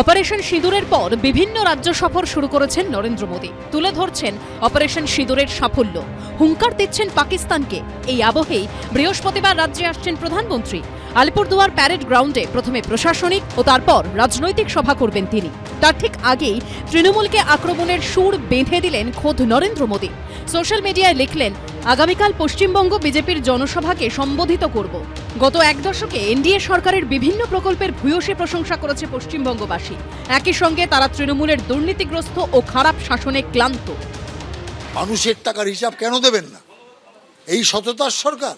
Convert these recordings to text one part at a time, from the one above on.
Operation সিঁদুরের পর বিভিন্ন রাজ্য সফর শুরু করেছেন নরেন্দ্র মোদী। তুলে ধরছেন অপারেশন সিঁদুরের সাফল্য, হুঙ্কার দিচ্ছেন পাকিস্তানকে। এই আবহেই বৃহস্পতিবার রাজ্যে আসছেন প্রধানমন্ত্রী। আলিপুরদুয়ার প্যারেড গ্রাউন্ডে প্রথমে প্রশাসনিক ও তারপর রাজনৈতিক সভা করবেন তিনি। তার ঠিক আগেই তৃণমূলকে আক্রমণের সুর বেঁধে দিলেন খোদ নরেন্দ্র মোদী। সোশ্যাল মিডিয়ায় লিখলেন, আগামীকাল পশ্চিমবঙ্গ বিজেপির জনসভাকে সম্বোধিত করব। গত এক দশকে এনডিএ সরকারের বিভিন্ন প্রকল্পের ভূয়সী প্রশংসা করেছে পশ্চিমবঙ্গবাসী। একই সঙ্গে তারা তৃণমূলের দুর্নীতিগ্রস্ত ও খারাপ শাসনে ক্লান্ত। মানুষের টাকার হিসাব কেন দেবেন না? এই সততার সরকার,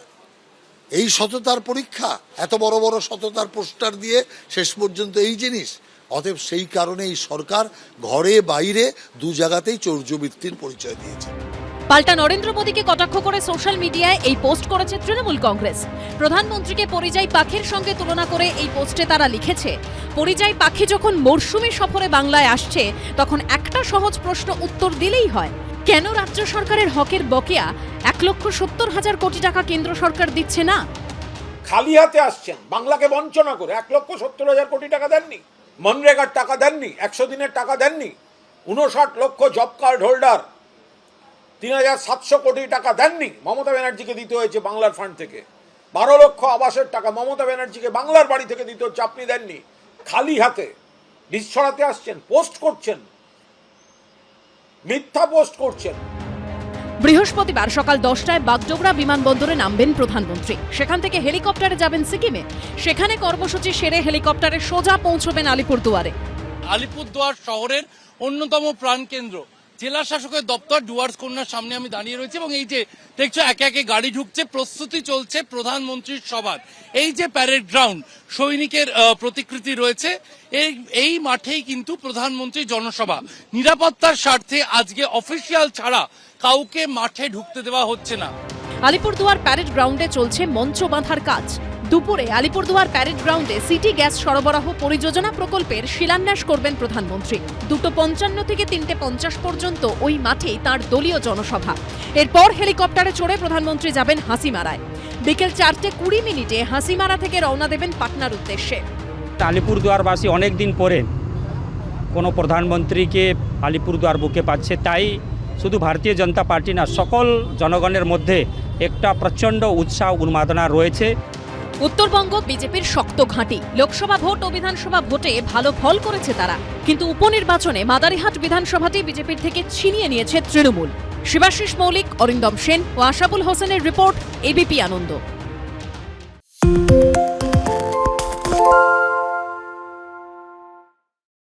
এই সততার পরীক্ষা, এত বড় বড় সততার পোস্টার দিয়ে শেষ পর্যন্ত এই জিনিস। অতএব সেই কারণে এই সরকার ঘরে বাইরে দু জায়গাতেই চৌর্যবৃত্তির পরিচয় দিয়েছে। পাল্টা নরেন্দ্র মোদীকে কটাক্ষ করে সোশ্যাল মিডিয়ায় এই পোস্ট করেছে তৃণমূল কংগ্রেস। প্রধানমন্ত্রীকে পরিযায়ী পাখির সঙ্গে তুলনা করে এই পোস্টে তারা লিখেছে, পরিযায়ী পাখি যখন মরশুমি সফরে বাংলায় আসছে তখন একটা সহজ প্রশ্ন উত্তর দিলেই হয়, কেন রাজ্য সরকারের হকের বকেয়া 1,70,000 কোটি টাকা কেন্দ্র সরকার দিচ্ছে না? খালি হাতে আসছেন, বাংলাকে বঞ্চনা করে 1,70,000 কোটি টাকা দেননি, মনরেগার টাকা দেননি, 100 দিনের টাকা দেননি, 59 লক্ষ জব কার্ড হোল্ডার 3,700 কোটি টাকা দেননি, মমতা ব্যানার্জিকে দিতে হয়েছে বাংলার ফান্ড থেকে। 12 লক্ষ আবাসের টাকা মমতা ব্যানার্জিকে বাংলার বাড়ি থেকে দিতে হচ্ছে, আপনি দেননি। খালি হাতে বিষ ছড়াতে আসছেন, পোস্ট করছেন, মিথ্যা পোস্ট করছেন। বৃহস্পতিবার সকাল 10টায় বাগডোগরা বিমানবন্দরে নামবেন প্রধানমন্ত্রী। সেখান থেকে হেলিকপ্টারে যাবেন সিকিমে। সেখানে কর্মসূচি সেরে হেলিকপ্টারে সোজা পৌঁছবেন আলিপুরদুয়ারে। আলিপুরদুয়ার শহরের অন্যতম প্রাণকেন্দ্র, জেলা শাসকের দপ্তর ডুয়ার্স কন্যার সামনে আমি দাঁড়িয়ে রয়েছি এবং এই যে দেখছো একে একে গাড়ি ঢুকছে, প্রস্তুতি চলছে প্রধানমন্ত্রীর সভার। এই যে প্যারেড গ্রাউন্ড, সৈনিকের প্রতিকৃতি রয়েছে, এই মাঠেই কিন্তু প্রধানমন্ত্রীর জনসভা। নিরাপত্তার স্বার্থে আজকে অফিসিয়াল ছাড়া কাউকে মাঠে ঢুকতে দেওয়া হচ্ছে না। আলিপুরদুয়ার প্যারেড গ্রাউন্ডে চলছে মঞ্চ বাঁধার কাজ। দুপুরে আলিপুরদুয়ার প্যারেড গ্রাউন্ডে সিটি গ্যাস সরবরাহ পরিযোজনা প্রকল্পের শিলান্যাস করবেন প্রধানমন্ত্রী। 2:55 থেকে 3:50 পর্যন্ত ওই মাঠেই তাঁর দলীয় জনসভা। এরপর হেলিকপ্টারে চড়ে প্রধানমন্ত্রী যাবেন হাসিমারায়। বিকেল 4:20 হাসিমারা থেকে রওনা দেবেন পাটনার উদ্দেশ্যে। আলিপুরদুয়ারবাসী অনেক দিন পরে কোনো প্রধানমন্ত্রীকে আলিপুরদুয়ার বুকে পাচ্ছে, তাই শুধু ভারতীয় জনতা পার্টি না, সকল জনগণের মধ্যে একটা প্রচণ্ড উৎসাহ উন্মাদনা রয়েছে। উত্তরবঙ্গ বিজেপির শক্ত ঘাঁটি। লোকসভা ভোট ও বিধানসভা ভোটে ভালো ফল করেছে তারা, কিন্তু উপনির্বাচনে মাদারিহাট বিধানসভাটি বিজেপির থেকে ছিনিয়ে নিয়েছে তৃণমূল। শিবাশিস মৌলিক, অরিন্দম সেন ও আশাবুল হোসেনের রিপোর্ট, এবিপি আনন্দ।